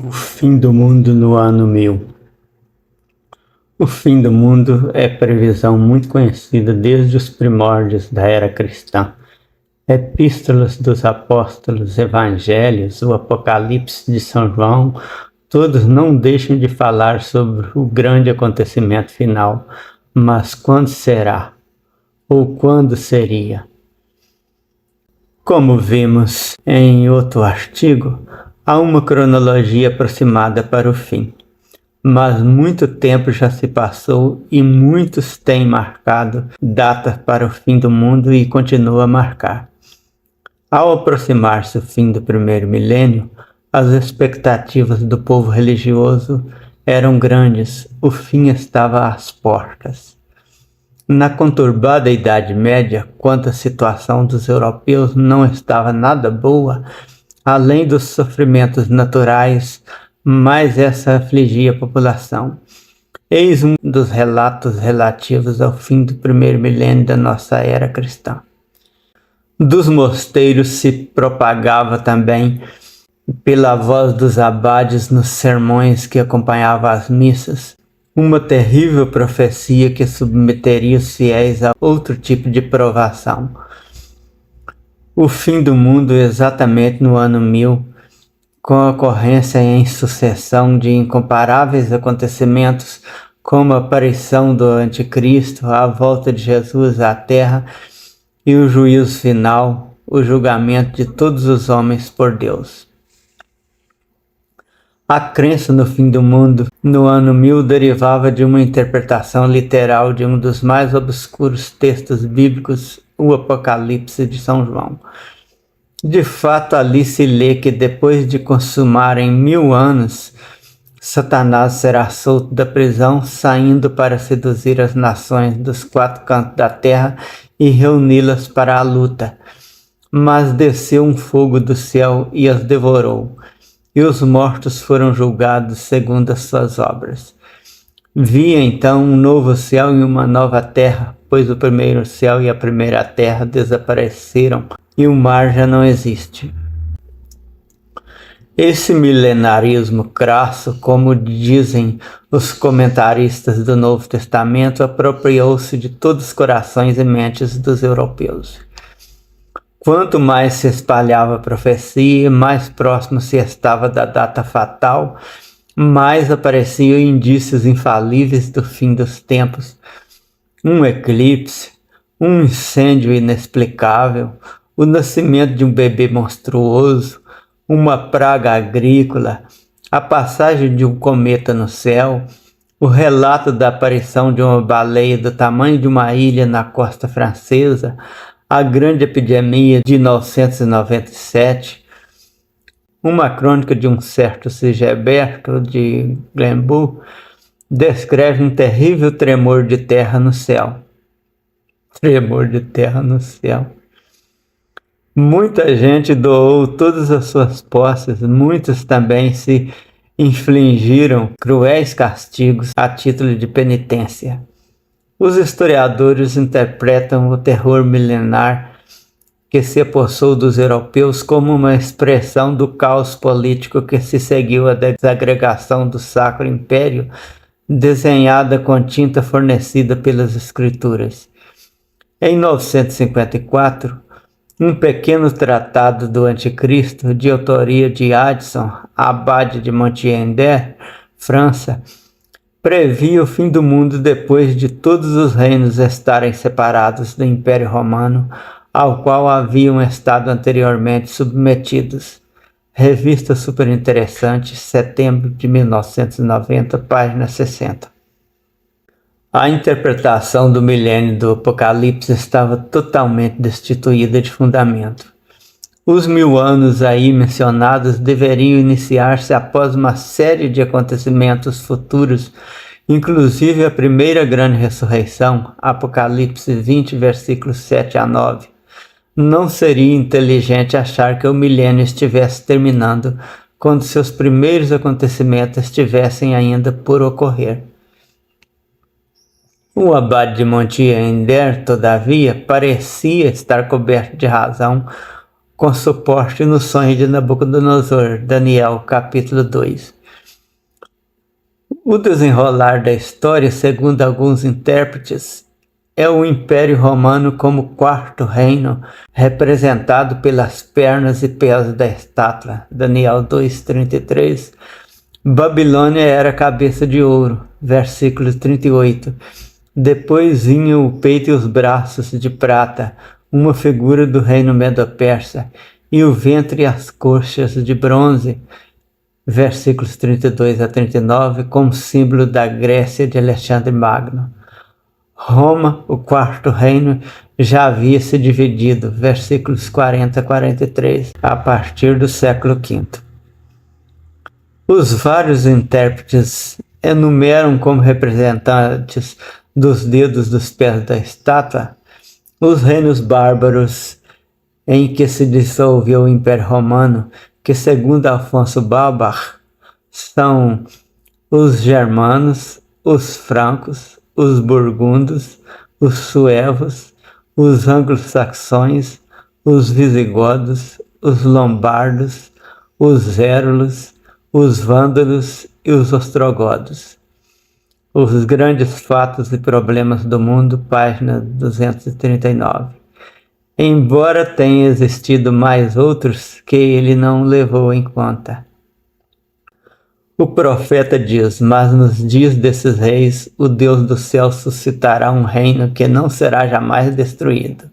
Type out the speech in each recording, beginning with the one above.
O fim do mundo no ano 1000. O fim do mundo é previsão muito conhecida desde os primórdios da era cristã. Epístolas dos apóstolos, evangelhos, o Apocalipse de São João, todos não deixam de falar sobre o grande acontecimento final. Mas quando será? Ou quando seria? Como vimos em outro artigo, há uma cronologia aproximada para o fim. Mas muito tempo já se passou e muitos têm marcado data para o fim do mundo e continuam a marcar. Ao aproximar-se o fim do primeiro milênio, as expectativas do povo religioso eram grandes, o fim estava às portas. Na conturbada Idade Média, quando a situação dos europeus não estava nada boa, além dos sofrimentos naturais, mais essa afligia a população. Eis um dos relatos relativos ao fim do primeiro milênio da nossa era cristã. Dos mosteiros se propagava também, pela voz dos abades nos sermões que acompanhavam as missas, uma terrível profecia que submeteria os fiéis a outro tipo de provação. O fim do mundo exatamente no ano 1000, com a ocorrência em sucessão de incomparáveis acontecimentos, como a aparição do Anticristo, a volta de Jesus à Terra e o juízo final, o julgamento de todos os homens por Deus. A crença no fim do mundo no ano 1000 derivava de uma interpretação literal de um dos mais obscuros textos bíblicos, o Apocalipse de São João. De fato, ali se lê que depois de consumarem 1000 anos, Satanás será solto da prisão, saindo para seduzir as nações dos 4 cantos da terra e reuni-las para a luta. Mas desceu um fogo do céu e as devorou, e os mortos foram julgados segundo as suas obras. Vi então um novo céu e uma nova terra, pois o primeiro céu e a primeira terra desapareceram, e o mar já não existe. Esse milenarismo crasso, como dizem os comentaristas do Novo Testamento, apropriou-se de todos os corações e mentes dos europeus. Quanto mais se espalhava a profecia, mais próximo se estava da data fatal, mais apareciam indícios infalíveis do fim dos tempos. Um eclipse, um incêndio inexplicável, o nascimento de um bebê monstruoso, uma praga agrícola, a passagem de um cometa no céu, o relato da aparição de uma baleia do tamanho de uma ilha na costa francesa, a grande epidemia de 997, uma crônica de um certo Sigeberto de Glenbourg descreve um terrível tremor de terra no céu. Tremor de terra no céu. Muita gente doou todas as suas posses, muitos também se infligiram cruéis castigos a título de penitência. Os historiadores interpretam o terror milenar que se apossou dos europeus como uma expressão do caos político que se seguiu à desagregação do Sacro Império, desenhada com tinta fornecida pelas Escrituras. Em 954, um pequeno tratado do Anticristo, de autoria de Addison, abade de Montdidier, França, previa o fim do mundo depois de todos os reinos estarem separados do Império Romano, ao qual haviam estado anteriormente submetidos. Revista super interessante, setembro de 1990, página 60. A interpretação do milênio do Apocalipse estava totalmente destituída de fundamento. Os 1000 anos aí mencionados deveriam iniciar-se após uma série de acontecimentos futuros, inclusive a primeira grande ressurreição, Apocalipse 20, versículos 7 a 9. Não seria inteligente achar que o milênio estivesse terminando quando seus primeiros acontecimentos estivessem ainda por ocorrer. O abade de Montdidier, todavia, parecia estar coberto de razão com suporte no sonho de Nabucodonosor, Daniel, capítulo 2. O desenrolar da história, segundo alguns intérpretes, é o Império Romano como quarto reino, representado pelas pernas e pés da estátua, Daniel 2:33. Babilônia era cabeça de ouro, versículo 38. Depois vinham o peito e os braços de prata, uma figura do reino Medo-Persa, e o ventre e as coxas de bronze, versículos 32 a 39, como símbolo da Grécia de Alexandre Magno. Roma, o quarto reino, já havia se dividido, versículos 40 a 43, a partir do século V. Os vários intérpretes enumeram como representantes dos dedos dos pés da estátua os reinos bárbaros em que se dissolveu o Império Romano, que, segundo Afonso Balbach, são os germanos, os francos, os burgundos, os suevos, os anglo-saxões, os visigodos, os lombardos, os érulos, os vândalos e os ostrogodos. Os grandes fatos e problemas do mundo, página 239. Embora tenha existido mais outros que ele não levou em conta. O profeta diz: mas nos dias desses reis, o Deus do céu suscitará um reino que não será jamais destruído.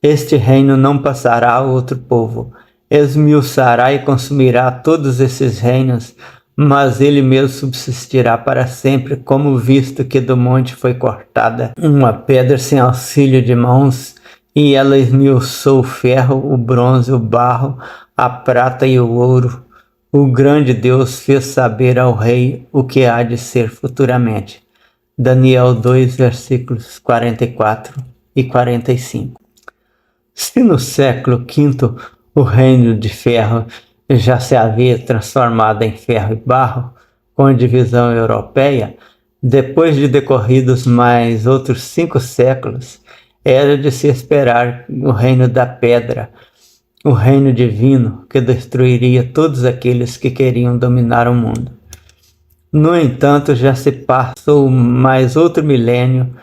Este reino não passará a outro povo, esmiuçará e consumirá todos esses reinos, mas ele mesmo subsistirá para sempre, como visto que do monte foi cortada uma pedra sem auxílio de mãos, e ela esmiuçou o ferro, o bronze, o barro, a prata e o ouro. O grande Deus fez saber ao rei o que há de ser futuramente. Daniel 2, versículos 44 e 45. Se no século V o reino de ferro já se havia transformado em ferro e barro, com a divisão europeia, depois de decorridos mais outros 5 séculos, era de se esperar o reino da pedra, o reino divino que destruiria todos aqueles que queriam dominar o mundo. No entanto, já se passou mais outro milênio,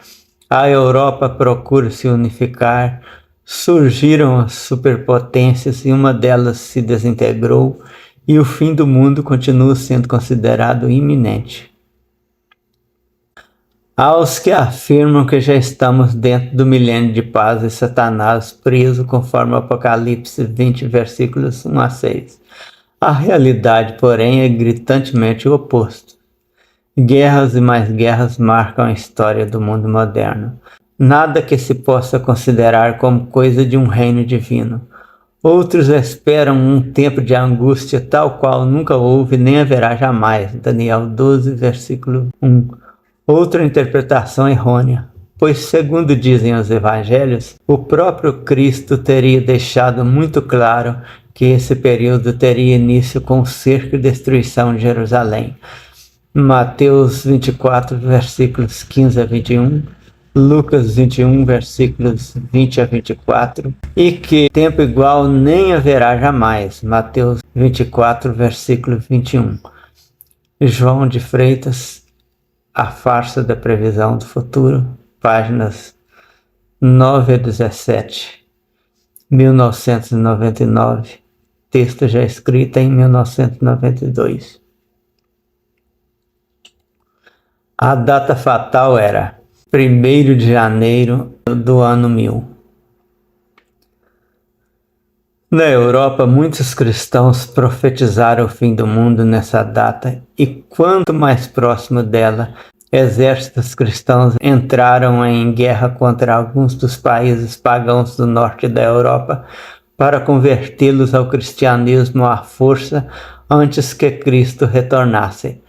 a Europa procura se unificar, surgiram as superpotências e uma delas se desintegrou, e o fim do mundo continua sendo considerado iminente. Aos que afirmam que já estamos dentro do milênio de paz e Satanás preso conforme o Apocalipse 20, versículos 1 a 6. A realidade, porém, é gritantemente o oposto. Guerras e mais guerras marcam a história do mundo moderno. Nada que se possa considerar como coisa de um reino divino. Outros esperam um tempo de angústia tal qual nunca houve nem haverá jamais. Daniel 12, versículo 1. Outra interpretação errônea, pois, segundo dizem os evangelhos, o próprio Cristo teria deixado muito claro que esse período teria início com o cerco e destruição de Jerusalém. Mateus 24, versículos 15 a 21, Lucas 21, versículos 20 a 24, e que tempo igual nem haverá jamais. Mateus 24, versículo 21. João de Freitas, A Farsa da Previsão do Futuro, páginas 9 a 17, 1999, texto já escrito em 1992. A data fatal era 1º de janeiro do ano 1000. Na Europa, muitos cristãos profetizaram o fim do mundo nessa data, e quanto mais próximo dela, exércitos cristãos entraram em guerra contra alguns dos países pagãos do norte da Europa para convertê-los ao cristianismo à força antes que Cristo retornasse.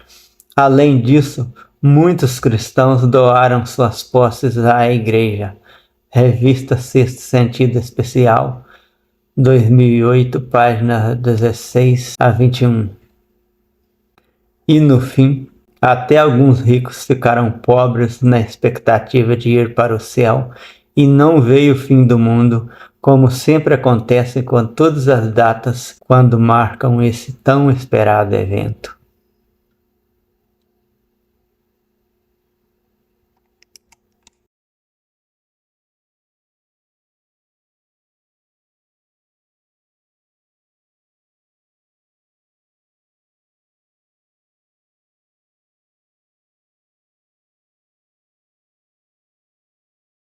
Além disso, muitos cristãos doaram suas posses à Igreja. Revista Sexto Sentido Especial, 2008, página 16 a 21. E no fim, até alguns ricos ficaram pobres na expectativa de ir para o céu, e não veio o fim do mundo, como sempre acontece com todas as datas quando marcam esse tão esperado evento.